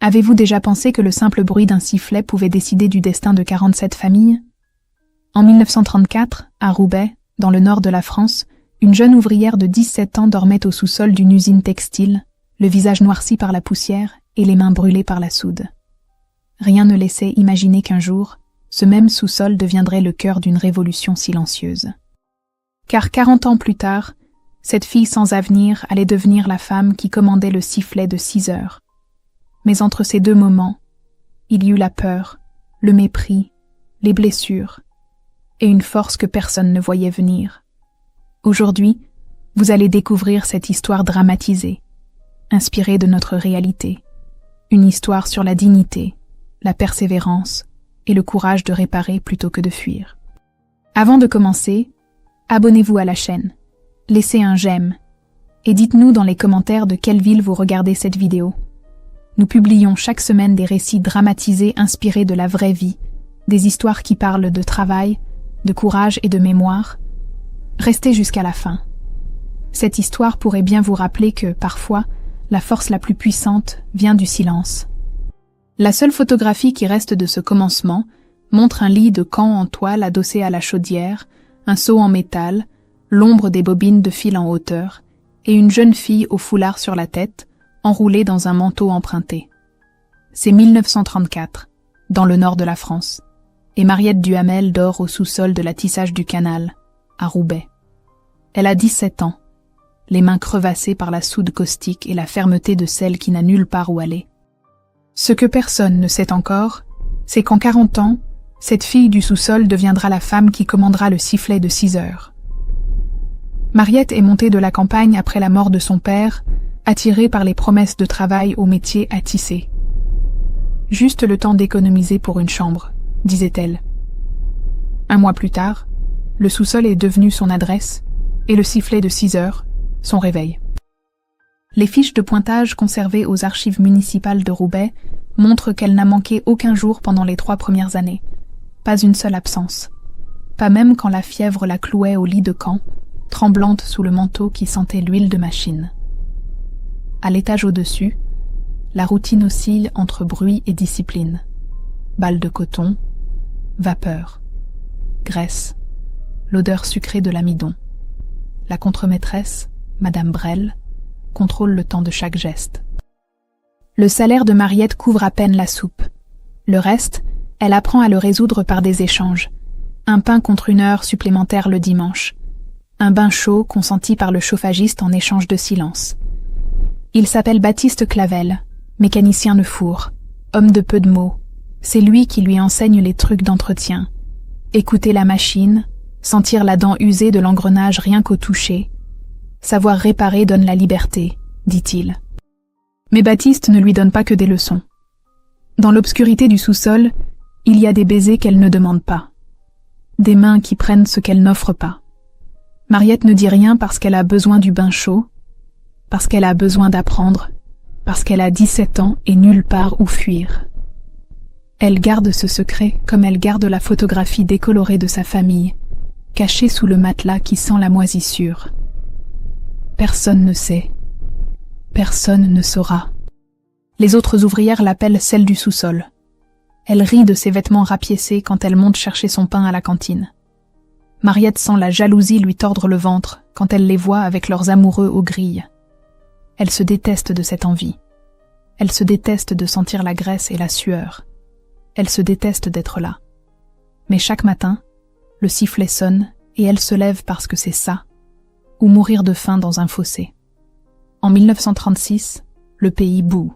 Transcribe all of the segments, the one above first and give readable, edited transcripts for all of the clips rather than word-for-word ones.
Avez-vous déjà pensé que le simple bruit d'un sifflet pouvait décider du destin de 47 familles? En 1934, à Roubaix, dans le nord de la France, une jeune ouvrière de 17 ans dormait au sous-sol d'une usine textile, le visage noirci par la poussière et les mains brûlées par la soude. Rien ne laissait imaginer qu'un jour, ce même sous-sol deviendrait le cœur d'une révolution silencieuse. Car 40 ans plus tard, cette fille sans avenir allait devenir la femme qui commandait le sifflet de 6 heures. Mais entre ces deux moments, il y eut la peur, le mépris, les blessures, et une force que personne ne voyait venir. Aujourd'hui, vous allez découvrir cette histoire dramatisée, inspirée de notre réalité, une histoire sur la dignité, la persévérance et le courage de réparer plutôt que de fuir. Avant de commencer, abonnez-vous à la chaîne, laissez un j'aime et dites-nous dans les commentaires de quelle ville vous regardez cette vidéo. Nous publions chaque semaine des récits dramatisés inspirés de la vraie vie, des histoires qui parlent de travail, de courage et de mémoire. Restez jusqu'à la fin. Cette histoire pourrait bien vous rappeler que, parfois, la force la plus puissante vient du silence. La seule photographie qui reste de ce commencement montre un lit de camp en toile adossé à la chaudière, un seau en métal, l'ombre des bobines de fil en hauteur, et une jeune fille au foulard sur la tête, enroulée dans un manteau emprunté. C'est 1934, dans le nord de la France, et Mariette Duhamel dort au sous-sol de la Tissage du Canal, à Roubaix. Elle a 17 ans, les mains crevassées par la soude caustique et la fermeté de celle qui n'a nulle part où aller. Ce que personne ne sait encore, c'est qu'en 40 ans, cette fille du sous-sol deviendra la femme qui commandera le sifflet de 6 heures. Mariette est montée de la campagne après la mort de son père, attirée par les promesses de travail au métier à tisser. Juste le temps d'économiser pour une chambre, disait-elle. Un mois plus tard, le sous-sol est devenu son adresse et le sifflet de 6 heures, son réveil. Les fiches de pointage conservées aux archives municipales de Roubaix montrent qu'elle n'a manqué aucun jour pendant les 3 premières années. Pas une seule absence. Pas même quand la fièvre la clouait au lit de camp, tremblante sous le manteau qui sentait l'huile de machine. À l'étage au-dessus, la routine oscille entre bruit et discipline. Balles de coton, vapeur, graisse, l'odeur sucrée de l'amidon. La contremaîtresse, Madame Brel, contrôle le temps de chaque geste. Le salaire de Mariette couvre à peine la soupe. Le reste, elle apprend à le résoudre par des échanges. Un pain contre 1 heure supplémentaire le dimanche. Un bain chaud consenti par le chauffagiste en échange de silence. Il s'appelle Baptiste Clavel, mécanicien de four, homme de peu de mots. C'est lui qui lui enseigne les trucs d'entretien. Écouter la machine, sentir la dent usée de l'engrenage rien qu'au toucher. Savoir réparer donne la liberté, dit-il. Mais Baptiste ne lui donne pas que des leçons. Dans l'obscurité du sous-sol, il y a des baisers qu'elle ne demande pas. Des mains qui prennent ce qu'elle n'offre pas. Mariette ne dit rien parce qu'elle a besoin du bain chaud, parce qu'elle a besoin d'apprendre, parce qu'elle a 17 ans et nulle part où fuir. Elle garde ce secret comme elle garde la photographie décolorée de sa famille, cachée sous le matelas qui sent la moisissure. Personne ne sait. Personne ne saura. Les autres ouvrières l'appellent celle du sous-sol. Elle rit de ses vêtements rapiécés quand elle monte chercher son pain à la cantine. Mariette sent la jalousie lui tordre le ventre quand elle les voit avec leurs amoureux aux grilles. Elle se déteste de cette envie. Elle se déteste de sentir la graisse et la sueur. Elle se déteste d'être là. Mais chaque matin, le sifflet sonne et elle se lève parce que c'est ça, ou mourir de faim dans un fossé. En 1936, le pays bout.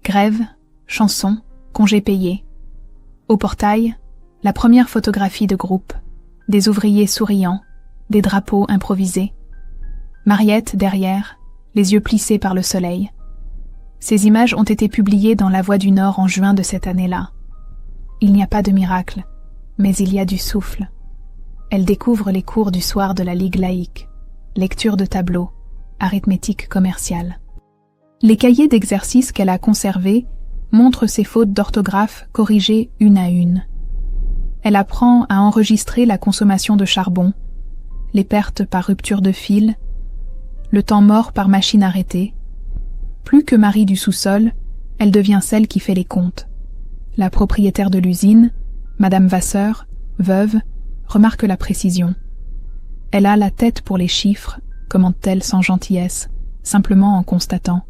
Grève, chansons, congés payés. Au portail, la première photographie de groupe, des ouvriers souriants, des drapeaux improvisés. Mariette, derrière, les yeux plissés par le soleil. Ces images ont été publiées dans La Voix du Nord en juin de cette année-là. Il n'y a pas de miracle, mais il y a du souffle. Elle découvre les cours du soir de la Ligue laïque, lecture de tableaux, arithmétique commerciale. Les cahiers d'exercices qu'elle a conservés montrent ses fautes d'orthographe corrigées une à une. Elle apprend à enregistrer la consommation de charbon, les pertes par rupture de fil, le temps mort par machine arrêtée. Plus que Marie du sous-sol, Elle devient celle qui fait les comptes. La propriétaire de l'usine, Madame Vasseur, veuve, remarque la précision. Elle a la tête pour les chiffres, commente-t-elle sans gentillesse, simplement en constatant.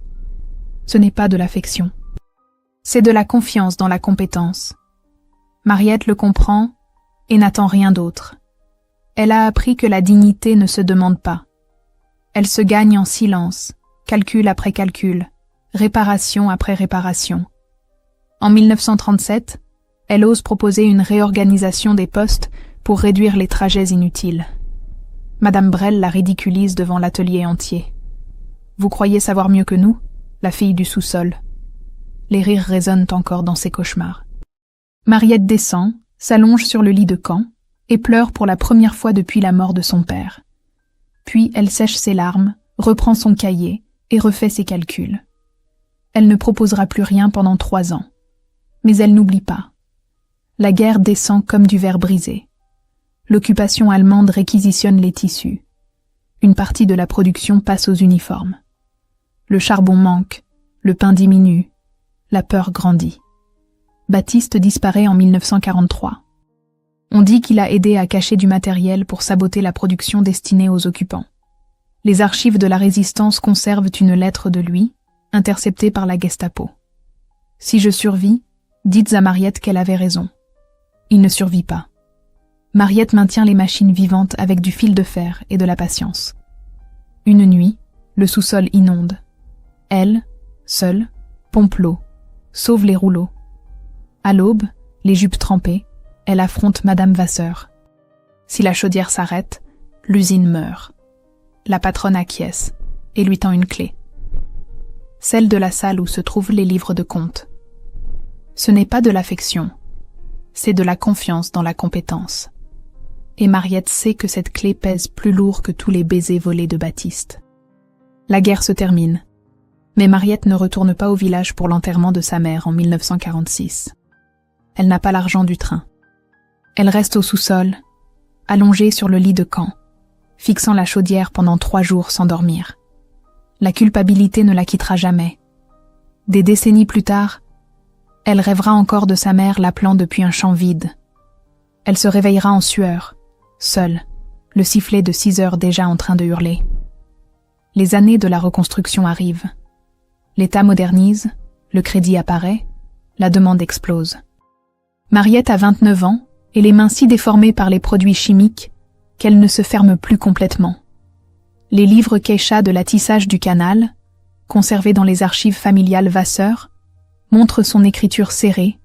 Ce n'est pas de l'affection. C'est de la confiance dans la compétence. Mariette le comprend et n'attend rien d'autre. Elle a appris que la dignité ne se demande pas. Elle se gagne en silence, calcul après calcul, réparation après réparation. En 1937, elle ose proposer une réorganisation des postes pour réduire les trajets inutiles. Madame Brel la ridiculise devant l'atelier entier. « Vous croyez savoir mieux que nous, la fille du sous-sol ?» Les rires résonnent encore dans ses cauchemars. Mariette descend, s'allonge sur le lit de camp et pleure pour la première fois depuis la mort de son père. Puis elle sèche ses larmes, reprend son cahier et refait ses calculs. Elle ne proposera plus rien pendant 3 ans. Mais elle n'oublie pas. La guerre descend comme du verre brisé. L'occupation allemande réquisitionne les tissus. Une partie de la production passe aux uniformes. Le charbon manque, le pain diminue, la peur grandit. Baptiste disparaît en 1943. On dit qu'il a aidé à cacher du matériel pour saboter la production destinée aux occupants. Les archives de la résistance conservent une lettre de lui, interceptée par la Gestapo. « Si je survis, dites à Mariette qu'elle avait raison. » Il ne survit pas. Mariette maintient les machines vivantes avec du fil de fer et de la patience. Une nuit, le sous-sol inonde. Elle, seule, pompe l'eau, sauve les rouleaux. À l'aube, les jupes trempées, elle affronte Madame Vasseur. Si la chaudière s'arrête, l'usine meurt. La patronne acquiesce et lui tend une clé. Celle de la salle où se trouvent les livres de comptes. Ce n'est pas de l'affection, c'est de la confiance dans la compétence. Et Mariette sait que cette clé pèse plus lourd que tous les baisers volés de Baptiste. La guerre se termine, mais Mariette ne retourne pas au village pour l'enterrement de sa mère en 1946. Elle n'a pas l'argent du train. Elle reste au sous-sol, allongée sur le lit de camp, fixant la chaudière pendant 3 jours sans dormir. La culpabilité ne la quittera jamais. Des décennies plus tard, elle rêvera encore de sa mère l'appelant depuis un champ vide. Elle se réveillera en sueur, seule, le sifflet de 6 heures déjà en train de hurler. Les années de la reconstruction arrivent. L'État modernise, le crédit apparaît, la demande explose. Mariette a 29 ans et les mains si déformées par les produits chimiques qu'elle ne se ferme plus complètement. Les livres Keisha de l'Atissage du Canal, conservés dans les archives familiales Vasseur, montrent son écriture serrée,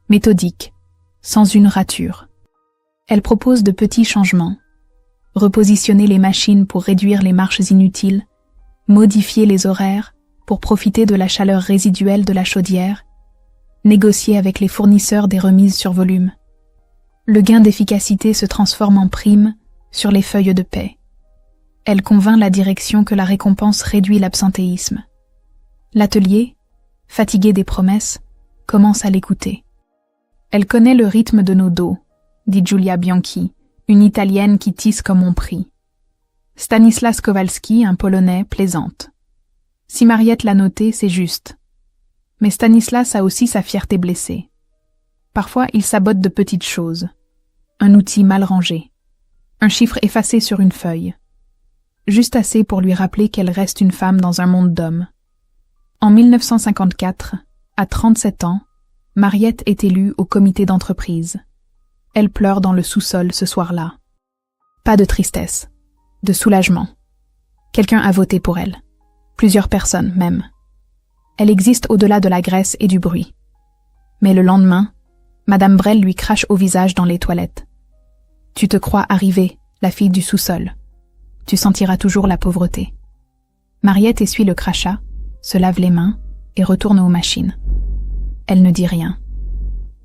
méthodique, sans une rature. Elle propose de petits changements. Repositionner les machines pour réduire les marches inutiles, modifier les horaires pour profiter de la chaleur résiduelle de la chaudière, négocier avec les fournisseurs des remises sur volume. Le gain d'efficacité se transforme en prime sur les feuilles de paie. Elle convainc la direction que la récompense réduit l'absentéisme. L'atelier, fatigué des promesses, commence à l'écouter. Elle connaît le rythme de nos dos, dit Giulia Bianchi, une Italienne qui tisse comme on prie. Stanislas Kowalski, un Polonais, plaisante. Si Mariette l'a noté, c'est juste. Mais Stanislas a aussi sa fierté blessée. Parfois, il sabote de petites choses. Un outil mal rangé. Un chiffre effacé sur une feuille. Juste assez pour lui rappeler qu'elle reste une femme dans un monde d'hommes. En 1954, à 37 ans, Mariette est élue au comité d'entreprise. Elle pleure dans le sous-sol ce soir-là. Pas de tristesse, de soulagement. Quelqu'un a voté pour elle. Plusieurs personnes même. Elle existe au-delà de la graisse et du bruit. Mais le lendemain, Madame Brel lui crache au visage dans les toilettes. « Tu te crois arrivée, la fille du sous-sol. Tu sentiras toujours la pauvreté. » Mariette essuie le crachat, se lave les mains et retourne aux machines. Elle ne dit rien.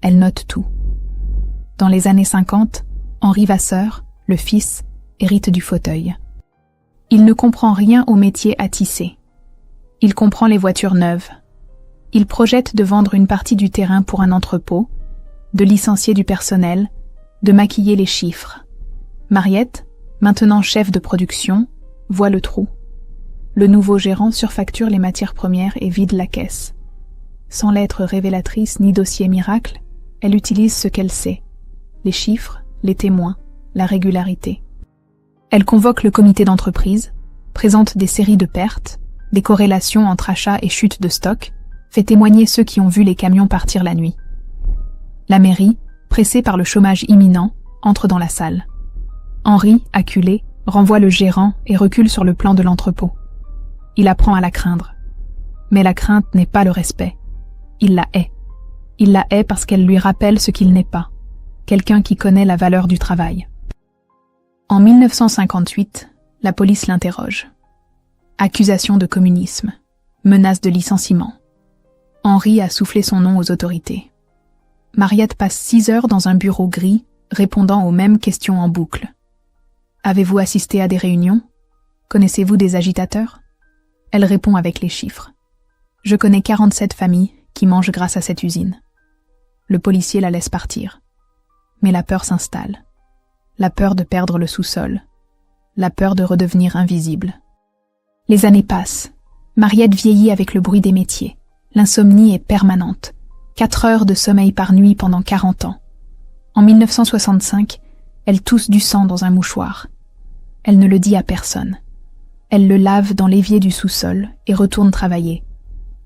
Elle note tout. Dans les années 50, Henri Vasseur, le fils, hérite du fauteuil. Il ne comprend rien au métier à tisser. Il comprend les voitures neuves. Il projette de vendre une partie du terrain pour un entrepôt, de licencier du personnel, de maquiller les chiffres. Mariette, maintenant chef de production, voit le trou. Le nouveau gérant surfacture les matières premières et vide la caisse. Sans lettres révélatrices ni dossier miracle, elle utilise ce qu'elle sait. Les chiffres, les témoins, la régularité. Elle convoque le comité d'entreprise, présente des séries de pertes, des corrélations entre achats et chute de stock, fait témoigner ceux qui ont vu les camions partir la nuit. La mairie, pressée par le chômage imminent, entre dans la salle. Henri, acculé, renvoie le gérant et recule sur le plan de l'entrepôt. Il apprend à la craindre. Mais la crainte n'est pas le respect. Il la hait. Il la hait parce qu'elle lui rappelle ce qu'il n'est pas. Quelqu'un qui connaît la valeur du travail. En 1958, la police l'interroge. Accusation de communisme. Menace de licenciement. Henri a soufflé son nom aux autorités. Mariette passe 6 heures dans un bureau gris, répondant aux mêmes questions en boucle. Avez-vous assisté à des réunions? Connaissez-vous des agitateurs? Elle répond avec les chiffres. Je connais 47 familles qui mangent grâce à cette usine. Le policier la laisse partir. Mais la peur s'installe. La peur de perdre le sous-sol. La peur de redevenir invisible. Les années passent. Mariette vieillit avec le bruit des métiers. L'insomnie est permanente. 4 heures de sommeil par nuit pendant 40 ans. En 1965, elle tousse du sang dans un mouchoir. Elle ne le dit à personne. Elle le lave dans l'évier du sous-sol et retourne travailler.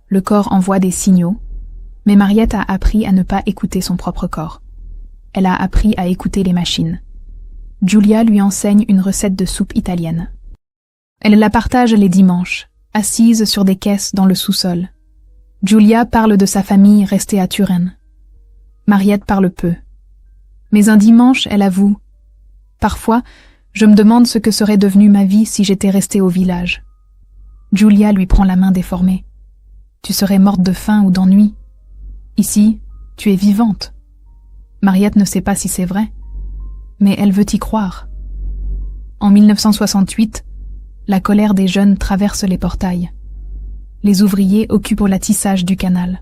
Le corps envoie des signaux, mais Mariette a appris à ne pas écouter son propre corps. Elle a appris à écouter les machines. Giulia lui enseigne une recette de soupe italienne. Elle la partage les dimanches, assise sur des caisses dans le sous-sol. Giulia parle de sa famille restée à Turin. Mariette parle peu. Mais un dimanche, elle avoue « Parfois, je me demande ce que serait devenue ma vie si j'étais restée au village. » Giulia lui prend la main déformée. « Tu serais morte de faim ou d'ennui. Ici, tu es vivante. » Mariette ne sait pas si c'est vrai, mais elle veut y croire. En 1968, la colère des jeunes traverse les portails. Les ouvriers occupent l'atissage du canal.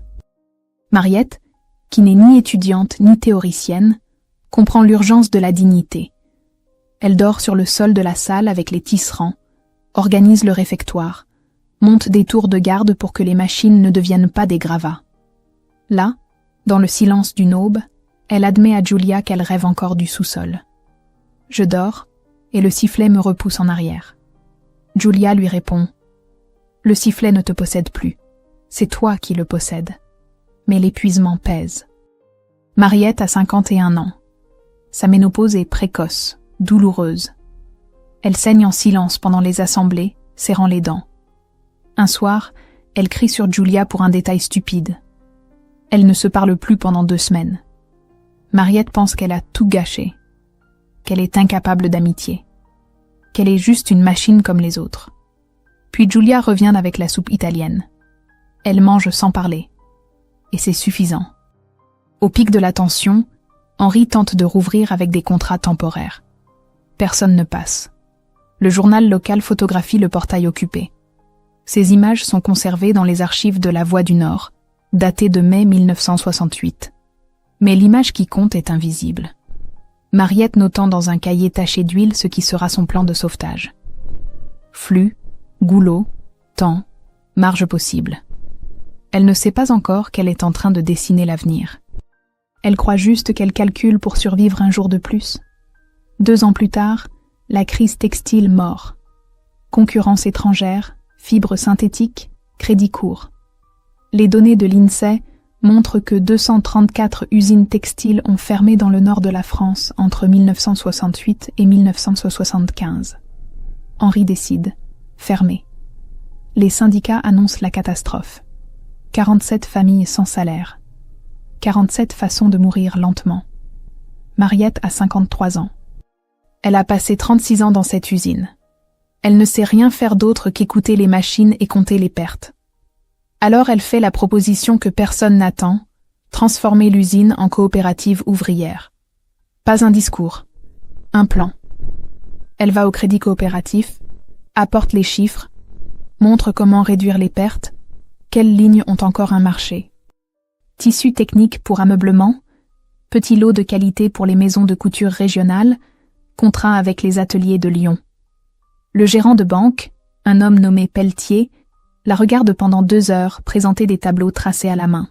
Mariette, qui n'est ni étudiante ni théoricienne, comprend l'urgence de la dignité. Elle dort sur le sol de la salle avec les tisserands, organise le réfectoire, monte des tours de garde pour que les machines ne deviennent pas des gravats. Là, dans le silence d'une aube, elle admet à Giulia qu'elle rêve encore du sous-sol. Je dors, et le sifflet me repousse en arrière. Giulia lui répond « Le sifflet ne te possède plus, c'est toi qui le possèdes. » Mais l'épuisement pèse. Mariette a 51 ans. Sa ménopause est précoce, douloureuse. Elle saigne en silence pendant les assemblées, serrant les dents. Un soir, elle crie sur Giulia pour un détail stupide. Elle ne se parle plus pendant 2 semaines. Mariette pense qu'elle a tout gâché, qu'elle est incapable d'amitié, qu'elle est juste une machine comme les autres. Puis Giulia revient avec la soupe italienne. Elle mange sans parler. Et c'est suffisant. Au pic de la tension, Henri tente de rouvrir avec des contrats temporaires. Personne ne passe. Le journal local photographie le portail occupé. Ces images sont conservées dans les archives de la Voix du Nord, datées de mai 1968. Mais l'image qui compte est invisible. Mariette notant dans un cahier taché d'huile ce qui sera son plan de sauvetage. Flux, goulot, temps, marge possible. Elle ne sait pas encore qu'elle est en train de dessiner l'avenir. Elle croit juste qu'elle calcule pour survivre un jour de plus. 2 ans plus tard, la crise textile mord. Concurrence étrangère, fibres synthétiques, crédit court. Les données de l'INSEE montrent que 234 usines textiles ont fermé dans le nord de la France entre 1968 et 1975. Henri décide. Fermer. Les syndicats annoncent la catastrophe. 47 familles sans salaire. 47 façons de mourir lentement. Mariette a 53 ans. Elle a passé 36 ans dans cette usine. Elle ne sait rien faire d'autre qu'écouter les machines et compter les pertes. Alors elle fait la proposition que personne n'attend, transformer l'usine en coopérative ouvrière. Pas un discours, un plan. Elle va au crédit coopératif, apporte les chiffres, montre comment réduire les pertes, quelles lignes ont encore un marché. Tissu technique pour ameublement, petit lot de qualité pour les maisons de couture régionales, contrat avec les ateliers de Lyon. Le gérant de banque, un homme nommé Pelletier, la regarde pendant 2 heures présenter des tableaux tracés à la main.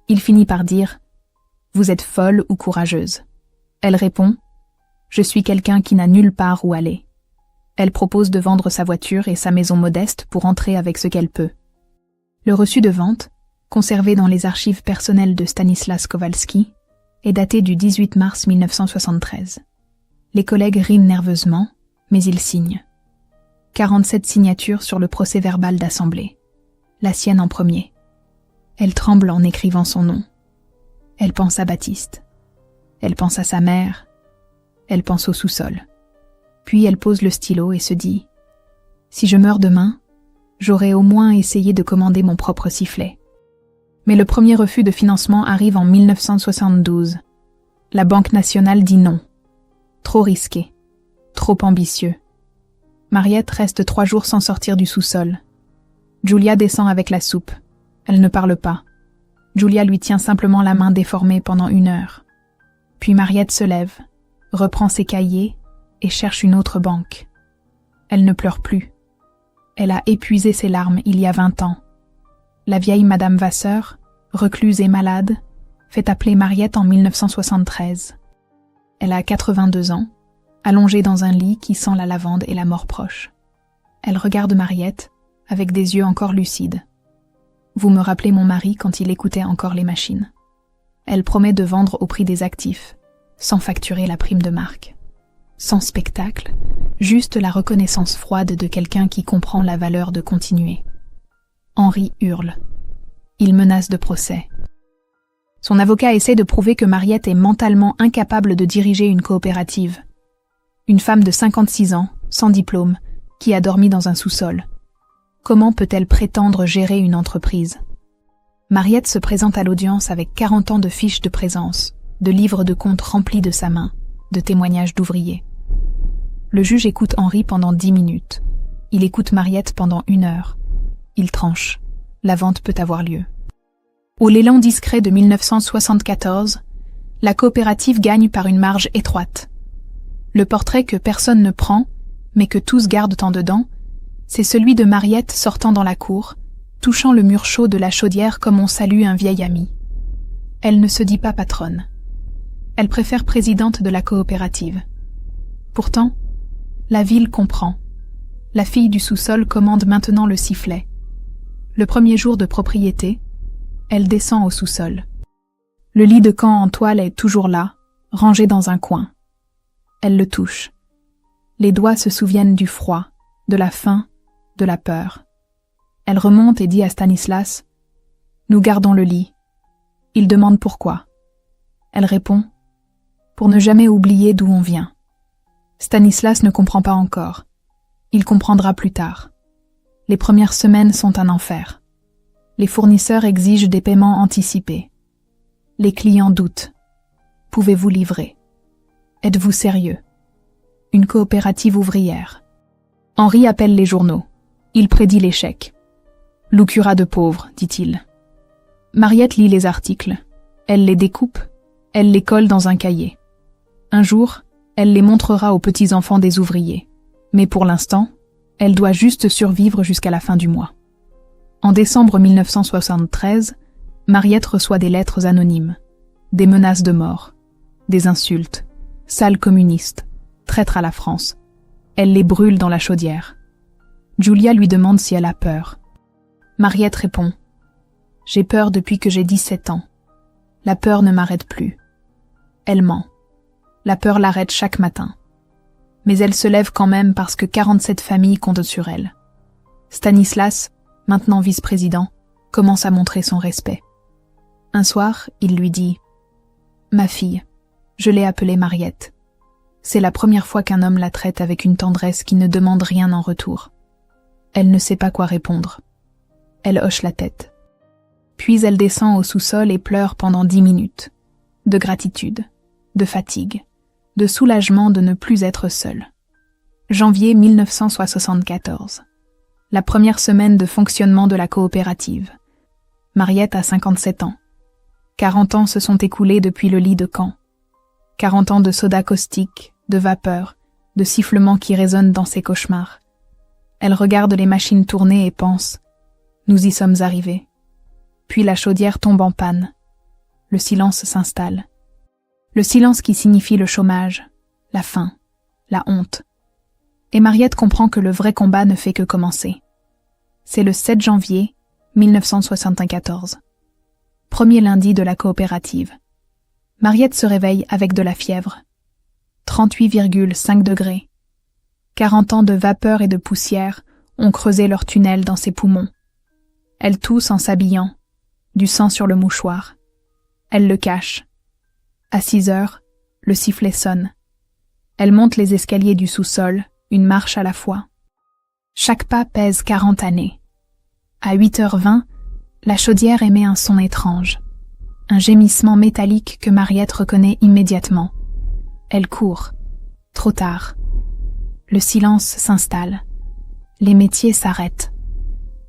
Il finit par dire « Vous êtes folle ou courageuse ?» Elle répond « Je suis quelqu'un qui n'a nulle part où aller. » Elle propose de vendre sa voiture et sa maison modeste pour entrer avec ce qu'elle peut. Le reçu de vente, conservé dans les archives personnelles de Stanislas Kowalski, est daté du 18 mars 1973. Les collègues riment nerveusement, mais ils signent. 47 signatures sur le procès-verbal d'assemblée. La sienne en premier. Elle tremble en écrivant son nom. Elle pense à Baptiste. Elle pense à sa mère. Elle pense au sous-sol. Puis elle pose le stylo et se dit « Si je meurs demain, j'aurai au moins essayé de commander mon propre sifflet. » Mais le premier refus de financement arrive en 1972. La Banque nationale dit non. Trop risqué. Trop ambitieux. Mariette reste 3 jours sans sortir du sous-sol. Julia descend avec la soupe. Elle ne parle pas. Julia lui tient simplement la main déformée pendant 1 heure. Puis Mariette se lève, reprend ses cahiers et cherche une autre banque. Elle ne pleure plus. Elle a épuisé ses larmes il y a 20 ans. La vieille Madame Vasseur, recluse et malade, fait appeler Mariette en 1973. Elle a 82 ans, allongée dans un lit qui sent la lavande et la mort proche. Elle regarde Mariette avec des yeux encore lucides. Vous me rappelez mon mari quand il écoutait encore les machines. Elle promet de vendre au prix des actifs, sans facturer la prime de marque. Sans spectacle, juste la reconnaissance froide de quelqu'un qui comprend la valeur de continuer. Henri hurle. Il menace de procès. Son avocat essaie de prouver que Mariette est mentalement incapable de diriger une coopérative. Une femme de 56 ans, sans diplôme, qui a dormi dans un sous-sol. Comment peut-elle prétendre gérer une entreprise? Mariette se présente à l'audience avec 40 ans de fiches de présence, de livres de comptes remplis de sa main, de témoignages d'ouvriers. Le juge écoute Henri pendant 10 minutes. Il écoute Mariette pendant 1 heure. Il tranche. La vente peut avoir lieu. Au l'élan discret de 1974, la coopérative gagne par une marge étroite. Le portrait que personne ne prend, mais que tous gardent en dedans, c'est celui de Mariette sortant dans la cour, touchant le mur chaud de la chaudière comme on salue un vieil ami. Elle ne se dit pas patronne. Elle préfère présidente de la coopérative. Pourtant, la ville comprend. La fille du sous-sol commande maintenant le sifflet. Le premier jour de propriété, elle descend au sous-sol. Le lit de camp en toile est toujours là, rangé dans un coin. Elle le touche. Les doigts se souviennent du froid, de la faim, de la peur. Elle remonte et dit à Stanislas « Nous gardons le lit. » Il demande pourquoi. Elle répond « Pour ne jamais oublier d'où on vient. » Stanislas ne comprend pas encore. Il comprendra plus tard. Les premières semaines sont un enfer. Les fournisseurs exigent des paiements anticipés. Les clients doutent. Pouvez-vous livrer? Êtes-vous sérieux? Une coopérative ouvrière. Henri appelle les journaux. Il prédit l'échec. Loucura de pauvres, dit-il. Mariette lit les articles. Elle les découpe. Elle les colle dans un cahier. Un jour, elle les montrera aux petits-enfants des ouvriers. Mais pour l'instant, elle doit juste survivre jusqu'à la fin du mois. En décembre 1973, Mariette reçoit des lettres anonymes, des menaces de mort, des insultes, sale communiste, traître à la France. Elle les brûle dans la chaudière. Julia lui demande si elle a peur. Mariette répond « J'ai peur depuis que j'ai 17 ans. La peur ne m'arrête plus. » Elle ment. La peur l'arrête chaque matin. Mais elle se lève quand même parce que 47 familles comptent sur elle. Stanislas, maintenant vice-président, commence à montrer son respect. Un soir, il lui dit « Ma fille, je l'ai appelée Mariette. C'est la première fois qu'un homme la traite avec une tendresse qui ne demande rien en retour. » Elle ne sait pas quoi répondre. Elle hoche la tête. Puis elle descend au sous-sol et pleure pendant 10 minutes. De gratitude, de fatigue, de soulagement de ne plus être seule. Janvier 1974. La première semaine de fonctionnement de la coopérative. Mariette a 57 ans. 40 ans se sont écoulés depuis le lit de camp. 40 ans de soda caustique, de vapeur, de sifflements qui résonnent dans ses cauchemars. Elle regarde les machines tourner et pense « Nous y sommes arrivés ». Puis la chaudière tombe en panne. le silence s'installe. Le silence qui signifie le chômage, la faim, la honte. Et Mariette comprend que le vrai combat ne fait que commencer. C'est le 7 janvier 1974. Premier lundi de la coopérative. Mariette se réveille avec de la fièvre. 38,5 degrés. 40 ans de vapeur et de poussière ont creusé leur tunnel dans ses poumons. Elle tousse en s'habillant, du sang sur le mouchoir. Elle le cache. À 6 heures, le sifflet sonne. Elle monte les escaliers du sous-sol, une marche à la fois. Chaque pas pèse 40 années. À 8h20, la chaudière émet un son étrange. Un gémissement métallique que Mariette reconnaît immédiatement. Elle court. Trop tard. Le silence s'installe. Les métiers s'arrêtent.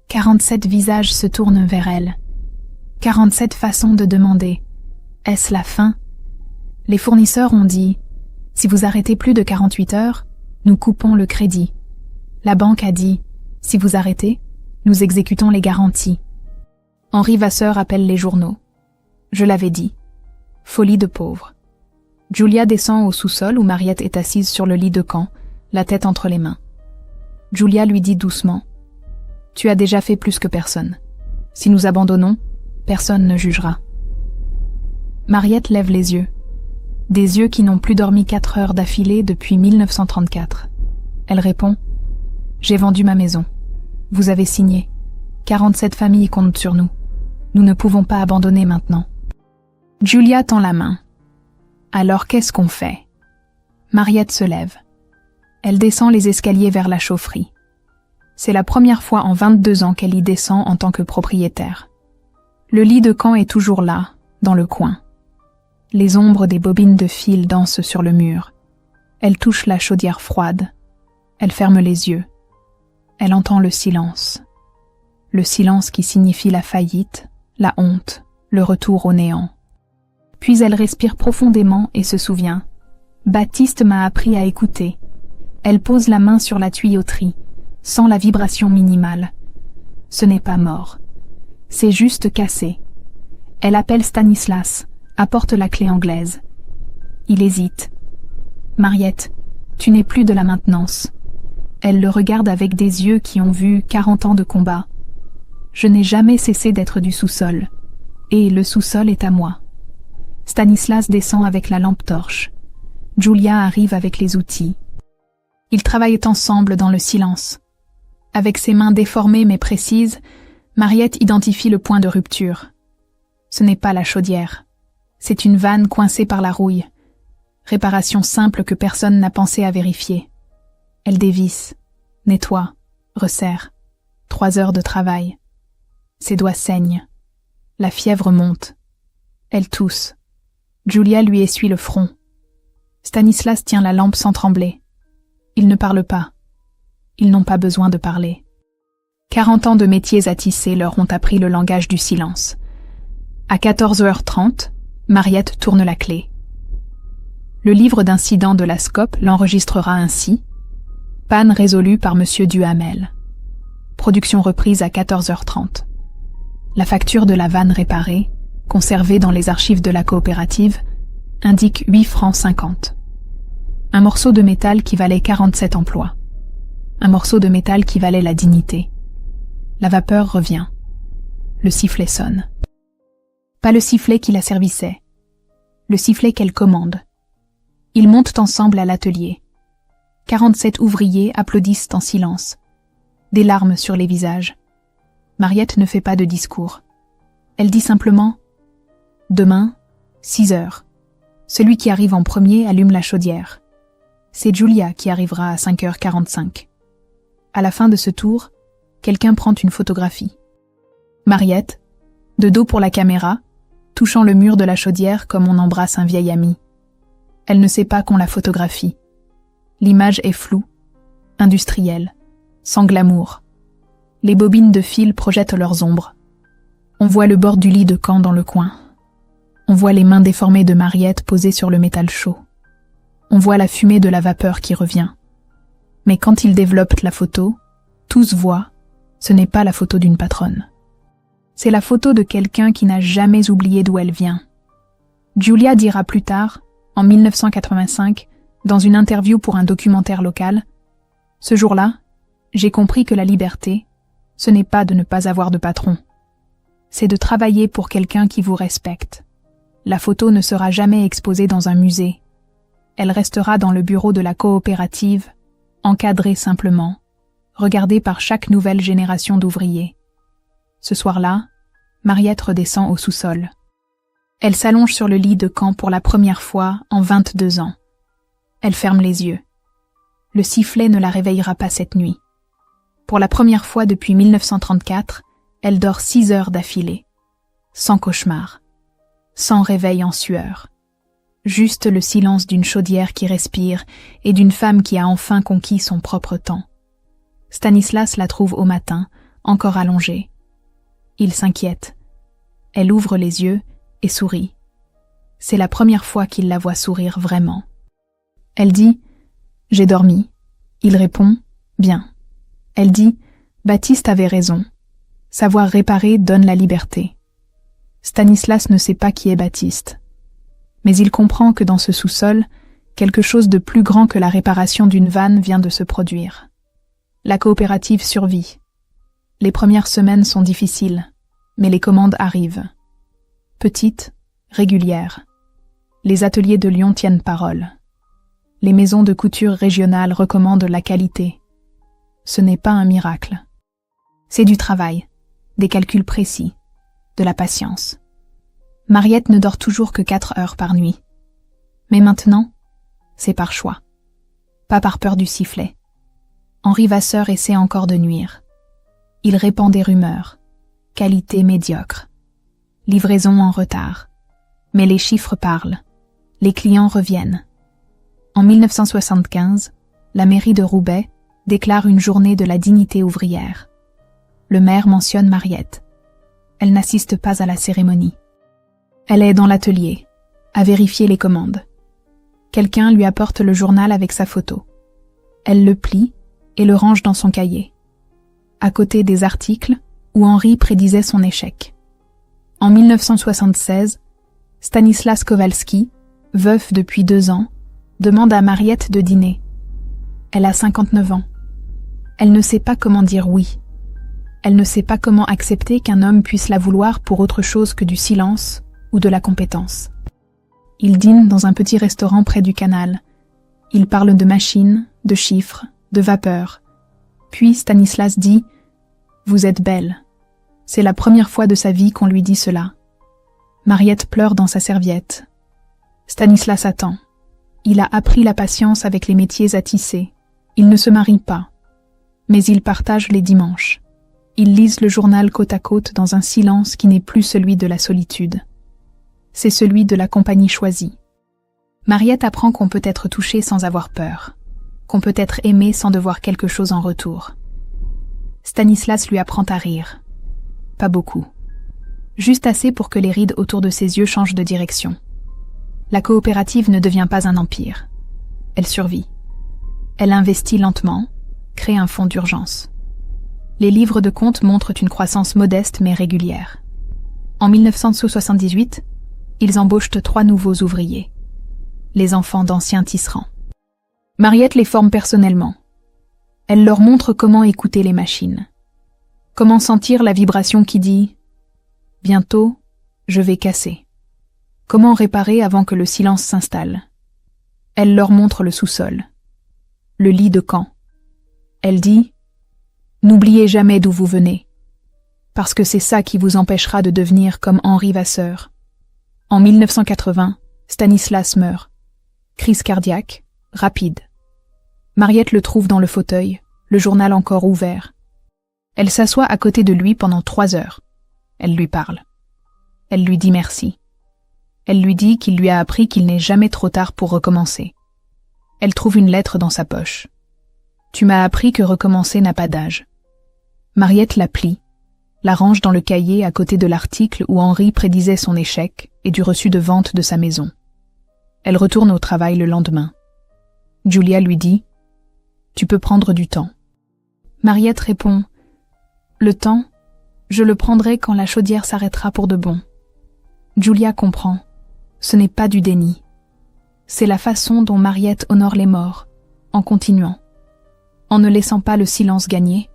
47 visages se tournent vers elle. 47 façons de demander. Est-ce la fin? Les fournisseurs ont dit « Si vous arrêtez plus de 48 heures, nous coupons le crédit. » La banque a dit « Si vous arrêtez, nous exécutons les garanties. » Henri Vasseur appelle les journaux. Je l'avais dit. Folie de pauvre. Julia descend au sous-sol où Mariette est assise sur le lit de camp, la tête entre les mains. Julia lui dit doucement « Tu as déjà fait plus que personne. Si nous abandonnons, personne ne jugera. » Mariette lève les yeux. Des yeux qui n'ont plus dormi 4 heures d'affilée depuis 1934. Elle répond « J'ai vendu ma maison. Vous avez signé. 47 familles comptent sur nous. Nous ne pouvons pas abandonner maintenant. » Julia tend la main. Alors qu'est-ce qu'on fait? Mariette se lève. Elle descend les escaliers vers la chaufferie. C'est la première fois en 22 ans qu'elle y descend en tant que propriétaire. Le lit de camp est toujours là, dans le coin. Les ombres des bobines de fil dansent sur le mur. Elle touche la chaudière froide. Elle ferme les yeux. Elle entend le silence. Le silence qui signifie la faillite, la honte, le retour au néant. Puis elle respire profondément et se souvient. Baptiste m'a appris à écouter. Elle pose la main sur la tuyauterie, sans la vibration minimale. Ce n'est pas mort. C'est juste cassé. Elle appelle Stanislas, apporte la clé anglaise. Il hésite. Mariette, tu n'es plus de la maintenance. Elle le regarde avec des yeux qui ont vu 40 ans de combat. Je n'ai jamais cessé d'être du sous-sol. Et le sous-sol est à moi. Stanislas descend avec la lampe torche. Julia arrive avec les outils. Ils travaillent ensemble dans le silence. Avec ses mains déformées mais précises, Mariette identifie le point de rupture. Ce n'est pas la chaudière. C'est une vanne coincée par la rouille. Réparation simple que personne n'a pensé à vérifier. Elle dévisse, nettoie, resserre. 3 heures de travail. Ses doigts saignent. La fièvre monte. Elle tousse. Julia lui essuie le front. Stanislas tient la lampe sans trembler. Ils ne parlent pas. Ils n'ont pas besoin de parler. 40 ans de métiers à tisser leur ont appris le langage du silence. À 14h30, Mariette tourne la clé. Le livre d'incidents de la SCOP l'enregistrera ainsi. Panne résolue par Monsieur Duhamel. Production reprise à 14h30. La facture de la vanne réparée, conservée dans les archives de la coopérative, indique 8 francs 50. Un morceau de métal qui valait 47 emplois. Un morceau de métal qui valait la dignité. La vapeur revient. Le sifflet sonne. Pas le sifflet qui la servissait. Le sifflet qu'elle commande. Ils montent ensemble à l'atelier. 47 ouvriers applaudissent en silence. Des larmes sur les visages. Mariette ne fait pas de discours. Elle dit simplement « Demain, 6 heures. Celui qui arrive en premier allume la chaudière. C'est Julia qui arrivera à 5h45. À la fin de ce tour, quelqu'un prend une photographie. Mariette, de dos pour la caméra, touchant le mur de la chaudière comme on embrasse un vieil ami. Elle ne sait pas qu'on la photographie. L'image est floue, industrielle, sans glamour. Les bobines de fil projettent leurs ombres. On voit le bord du lit de camp dans le coin. On voit les mains déformées de Mariette posées sur le métal chaud. On voit la fumée de la vapeur qui revient. Mais quand ils développent la photo, tous voient, ce n'est pas la photo d'une patronne. C'est la photo de quelqu'un qui n'a jamais oublié d'où elle vient. Julia dira plus tard, en 1985, dans une interview pour un documentaire local, « Ce jour-là, j'ai compris que la liberté, ce n'est pas de ne pas avoir de patron. C'est de travailler pour quelqu'un qui vous respecte. La photo ne sera jamais exposée dans un musée. Elle restera dans le bureau de la coopérative, encadrée simplement, regardée par chaque nouvelle génération d'ouvriers. » Ce soir-là, Mariette redescend au sous-sol. Elle s'allonge sur le lit de camp pour la première fois en 22 ans. Elle ferme les yeux. Le sifflet ne la réveillera pas cette nuit. Pour la première fois depuis 1934, elle dort 6 heures d'affilée. Sans cauchemar. Sans réveil en sueur. Juste le silence d'une chaudière qui respire et d'une femme qui a enfin conquis son propre temps. Stanislas la trouve au matin, encore allongée. Il s'inquiète. Elle ouvre les yeux et sourit. C'est la première fois qu'il la voit sourire vraiment. Elle dit « J'ai dormi ». Il répond « Bien ». Elle dit « Baptiste avait raison. Savoir réparer donne la liberté ». Stanislas ne sait pas qui est Baptiste. Mais il comprend que dans ce sous-sol, quelque chose de plus grand que la réparation d'une vanne vient de se produire. La coopérative survit. Les premières semaines sont difficiles, mais les commandes arrivent. Petites, régulières. Les ateliers de Lyon tiennent parole. Les maisons de couture régionales recommandent la qualité. Ce n'est pas un miracle. C'est du travail, des calculs précis, de la patience. Mariette ne dort toujours que 4 heures par nuit. Mais maintenant, c'est par choix. Pas par peur du sifflet. Henri Vasseur essaie encore de nuire. Il répand des rumeurs. Qualité médiocre. Livraison en retard. Mais les chiffres parlent. Les clients reviennent. En 1975, la mairie de Roubaix déclare une journée de la dignité ouvrière. Le maire mentionne Mariette. Elle n'assiste pas à la cérémonie. Elle est dans l'atelier, à vérifier les commandes. Quelqu'un lui apporte le journal avec sa photo. Elle le plie et le range dans son cahier. À côté des articles où Henri prédisait son échec. En 1976, Stanislas Kowalski, veuf depuis 2 ans, demande à Mariette de dîner. Elle a 59 ans. Elle ne sait pas comment dire oui. Elle ne sait pas comment accepter qu'un homme puisse la vouloir pour autre chose que du silence ou de la compétence. Ils dînent dans un petit restaurant près du canal. Ils parlent de machines, de chiffres, de vapeur. Puis Stanislas dit « Vous êtes belle ». C'est la première fois de sa vie qu'on lui dit cela. Mariette pleure dans sa serviette. Stanislas attend. Il a appris la patience avec les métiers à tisser. Il ne se marie pas. Mais ils partagent les dimanches. Ils lisent le journal côte à côte dans un silence qui n'est plus celui de la solitude. C'est celui de la compagnie choisie. Mariette apprend qu'on peut être touché sans avoir peur, qu'on peut être aimé sans devoir quelque chose en retour. Stanislas lui apprend à rire. Pas beaucoup. Juste assez pour que les rides autour de ses yeux changent de direction. La coopérative ne devient pas un empire. Elle survit. Elle investit lentement, crée un fonds d'urgence. Les livres de comptes montrent une croissance modeste mais régulière. En 1978, ils embauchent 3 nouveaux ouvriers. Les enfants d'anciens tisserands. Mariette les forme personnellement. Elle leur montre comment écouter les machines. Comment sentir la vibration qui dit « Bientôt, je vais casser ». Comment réparer avant que le silence s'installe. Elle leur montre le sous-sol. Le lit de camp. Elle dit « N'oubliez jamais d'où vous venez, parce que c'est ça qui vous empêchera de devenir comme Henri Vasseur. » En 1980, Stanislas meurt. Crise cardiaque, rapide. Mariette le trouve dans le fauteuil, le journal encore ouvert. Elle s'assoit à côté de lui pendant 3 heures. Elle lui parle. Elle lui dit merci. Elle lui dit qu'il lui a appris qu'il n'est jamais trop tard pour recommencer. Elle trouve une lettre dans sa poche. « Tu m'as appris que recommencer n'a pas d'âge. » Mariette la plie, la range dans le cahier à côté de l'article où Henri prédisait son échec et du reçu de vente de sa maison. Elle retourne au travail le lendemain. Julia lui dit « Tu peux prendre du temps. » Mariette répond « Le temps, je le prendrai quand la chaudière s'arrêtera pour de bon. » Julia comprend. Ce n'est pas du déni. C'est la façon dont Mariette honore les morts, en continuant, en ne laissant pas le silence gagner,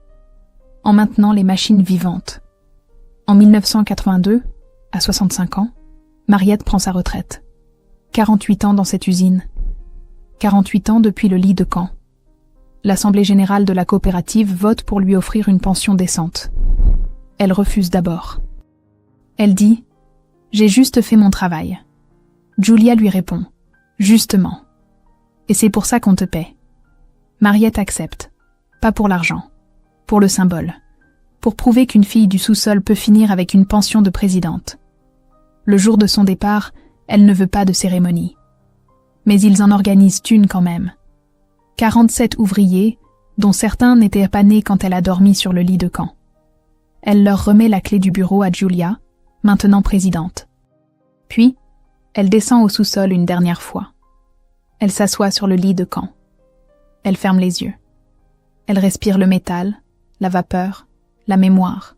en maintenant les machines vivantes. En 1982, à 65 ans, Mariette prend sa retraite. 48 ans dans cette usine. 48 ans depuis le lit de camp. L'Assemblée générale de la coopérative vote pour lui offrir une pension décente. Elle refuse d'abord. Elle dit « J'ai juste fait mon travail ». Julia lui répond « Justement. Et c'est pour ça qu'on te paie ». Mariette accepte. Pas pour l'argent. Pour le symbole. Pour prouver qu'une fille du sous-sol peut finir avec une pension de présidente. Le jour de son départ, elle ne veut pas de cérémonie. Mais ils en organisent une quand même. 47 ouvriers, dont certains n'étaient pas nés quand elle a dormi sur le lit de camp. Elle leur remet la clé du bureau à Julia, maintenant présidente. Puis, elle descend au sous-sol une dernière fois. Elle s'assoit sur le lit de camp. Elle ferme les yeux. Elle respire le métal, la vapeur, la mémoire.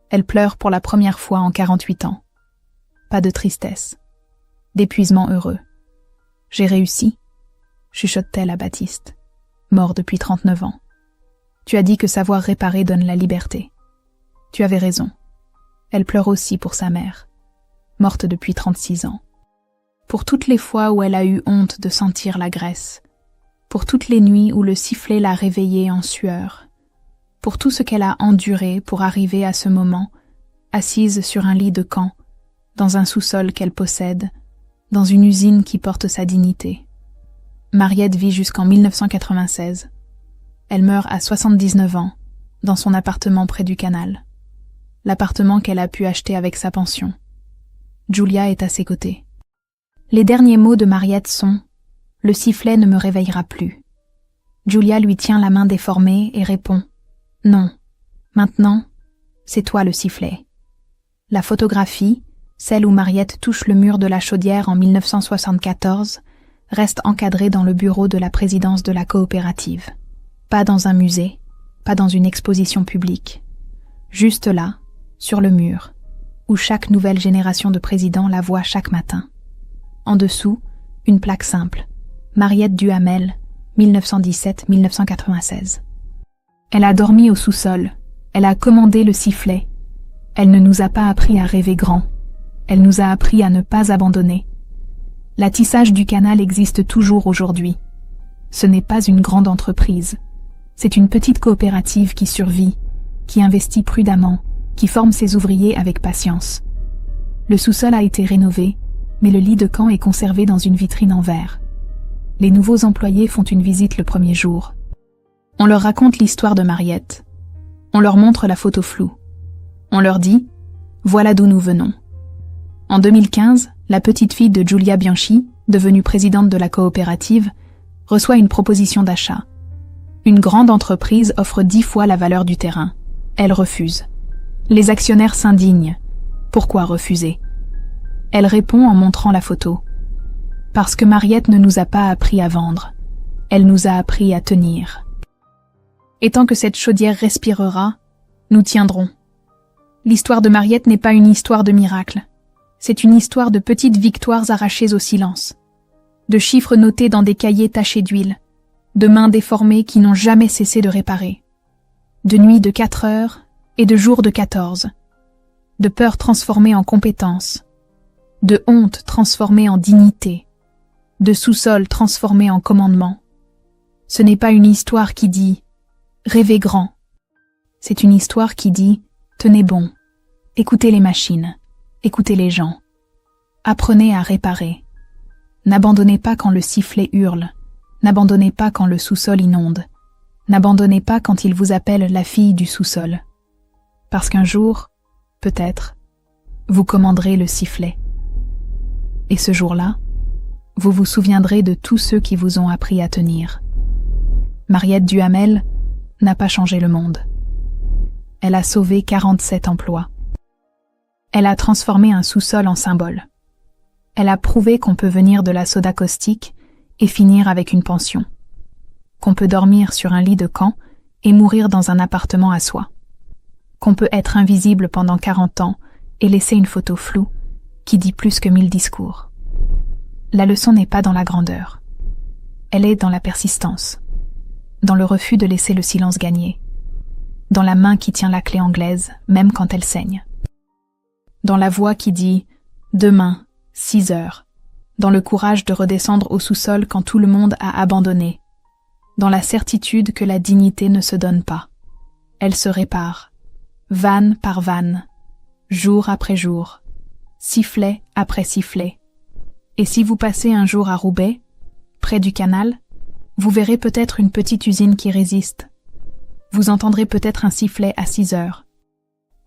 Elle pleure pour la première fois en 48 ans. Pas de tristesse, d'épuisement heureux. J'ai réussi, chuchote-t-elle à Baptiste, mort depuis 39 ans. Tu as dit que savoir réparer donne la liberté. Tu avais raison. Elle pleure aussi pour sa mère, morte depuis 36 ans. Pour toutes les fois où elle a eu honte de sentir la graisse, pour toutes les nuits où le sifflet l'a réveillée en sueur, pour tout ce qu'elle a enduré pour arriver à ce moment, assise sur un lit de camp, dans un sous-sol qu'elle possède, dans une usine qui porte sa dignité. Mariette vit jusqu'en 1996. Elle meurt à 79 ans, dans son appartement près du canal. L'appartement qu'elle a pu acheter avec sa pension. Julia est à ses côtés. Les derniers mots de Mariette sont « Le sifflet ne me réveillera plus ». Julia lui tient la main déformée et répond « Non, maintenant, c'est toi le sifflet ». La photographie, celle où Mariette touche le mur de la chaudière en 1974, reste encadrée dans le bureau de la présidence de la coopérative. Pas dans un musée, pas dans une exposition publique. Juste là, sur le mur, où chaque nouvelle génération de présidents la voit chaque matin. En dessous, une plaque simple. Mariette Duhamel, 1917-1996. Elle a dormi au sous-sol. Elle a commandé le sifflet. Elle ne nous a pas appris à rêver grand. Elle nous a appris à ne pas abandonner. L'atissage du canal existe toujours aujourd'hui. Ce n'est pas une grande entreprise. C'est une petite coopérative qui survit, qui investit prudemment, qui forme ses ouvriers avec patience. Le sous-sol a été rénové, mais le lit de camp est conservé dans une vitrine en verre. Les nouveaux employés font une visite le premier jour. On leur raconte l'histoire de Mariette. On leur montre la photo floue. On leur dit « Voilà d'où nous venons ». En 2015, la petite fille de Giulia Bianchi, devenue présidente de la coopérative, reçoit une proposition d'achat. Une grande entreprise offre 10 fois la valeur du terrain. Elle refuse. Les actionnaires s'indignent. Pourquoi refuser? Elle répond en montrant la photo. Parce que Mariette ne nous a pas appris à vendre. Elle nous a appris à tenir. Et tant que cette chaudière respirera, nous tiendrons. L'histoire de Mariette n'est pas une histoire de miracle. C'est une histoire de petites victoires arrachées au silence, de chiffres notés dans des cahiers tachés d'huile, de mains déformées qui n'ont jamais cessé de réparer, de nuits de 4 heures et de jours de 14, de peur transformée en compétence, de honte transformée en dignité, de sous-sol transformé en commandement. Ce n'est pas une histoire qui dit « rêvez grand ». C'est une histoire qui dit « tenez bon, écoutez les machines ». Écoutez les gens. Apprenez à réparer. N'abandonnez pas quand le sifflet hurle. N'abandonnez pas quand le sous-sol inonde. N'abandonnez pas quand il vous appelle la fille du sous-sol. Parce qu'un jour, peut-être, vous commanderez le sifflet. Et ce jour-là, vous vous souviendrez de tous ceux qui vous ont appris à tenir. Mariette Duhamel n'a pas changé le monde. Elle a sauvé 47 emplois. Elle a transformé un sous-sol en symbole. Elle a prouvé qu'on peut venir de la soda caustique et finir avec une pension. Qu'on peut dormir sur un lit de camp et mourir dans un appartement à soi. Qu'on peut être invisible pendant 40 ans et laisser une photo floue qui dit plus que 1000 discours. La leçon n'est pas dans la grandeur. Elle est dans la persistance, dans le refus de laisser le silence gagner, dans la main qui tient la clé anglaise, même quand elle saigne, dans la voix qui dit « Demain, 6 heures », dans le courage de redescendre au sous-sol quand tout le monde a abandonné, dans la certitude que la dignité ne se donne pas. Elle se répare, vanne par vanne, jour après jour, sifflet après sifflet. Et si vous passez un jour à Roubaix, près du canal, vous verrez peut-être une petite usine qui résiste. Vous entendrez peut-être un sifflet à 6 heures.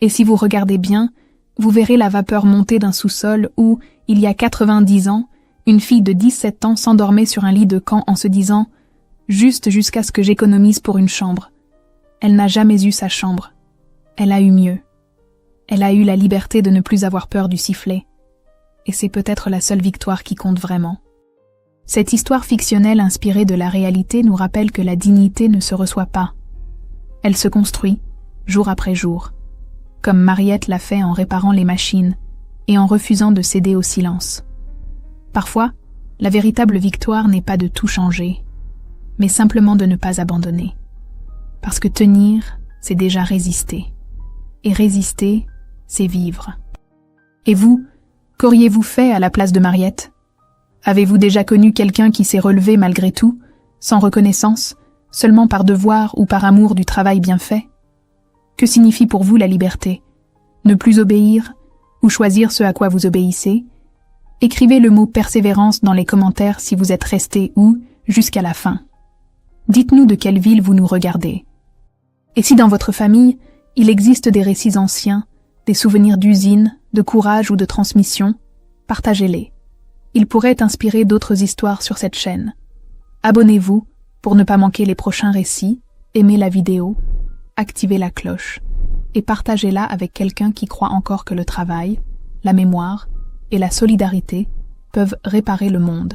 Et si vous regardez bien, vous verrez la vapeur monter d'un sous-sol où, il y a 90 ans, une fille de 17 ans s'endormait sur un lit de camp en se disant « Juste jusqu'à ce que j'économise pour une chambre ». Elle n'a jamais eu sa chambre. Elle a eu mieux. Elle a eu la liberté de ne plus avoir peur du sifflet. Et c'est peut-être la seule victoire qui compte vraiment. Cette histoire fictionnelle inspirée de la réalité nous rappelle que la dignité ne se reçoit pas. Elle se construit, jour après jour, comme Mariette l'a fait en réparant les machines et en refusant de céder au silence. Parfois, la véritable victoire n'est pas de tout changer, mais simplement de ne pas abandonner. Parce que tenir, c'est déjà résister. Et résister, c'est vivre. Et vous, qu'auriez-vous fait à la place de Mariette? Avez-vous déjà connu quelqu'un qui s'est relevé malgré tout, sans reconnaissance, seulement par devoir ou par amour du travail bien fait? Que signifie pour vous la liberté? Ne plus obéir ou choisir ce à quoi vous obéissez? Écrivez le mot persévérance dans les commentaires si vous êtes resté ou jusqu'à la fin. Dites-nous de quelle ville vous nous regardez. Et si dans votre famille, il existe des récits anciens, des souvenirs d'usines, de courage ou de transmission, partagez-les. Ils pourraient inspirer d'autres histoires sur cette chaîne. Abonnez-vous pour ne pas manquer les prochains récits, aimez la vidéo, activez la cloche et partagez-la avec quelqu'un qui croit encore que le travail, la mémoire et la solidarité peuvent réparer le monde.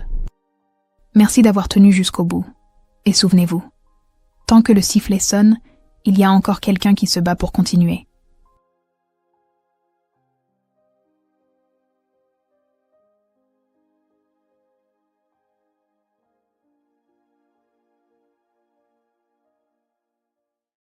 Merci d'avoir tenu jusqu'au bout. Et souvenez-vous, tant que le sifflet sonne, il y a encore quelqu'un qui se bat pour continuer.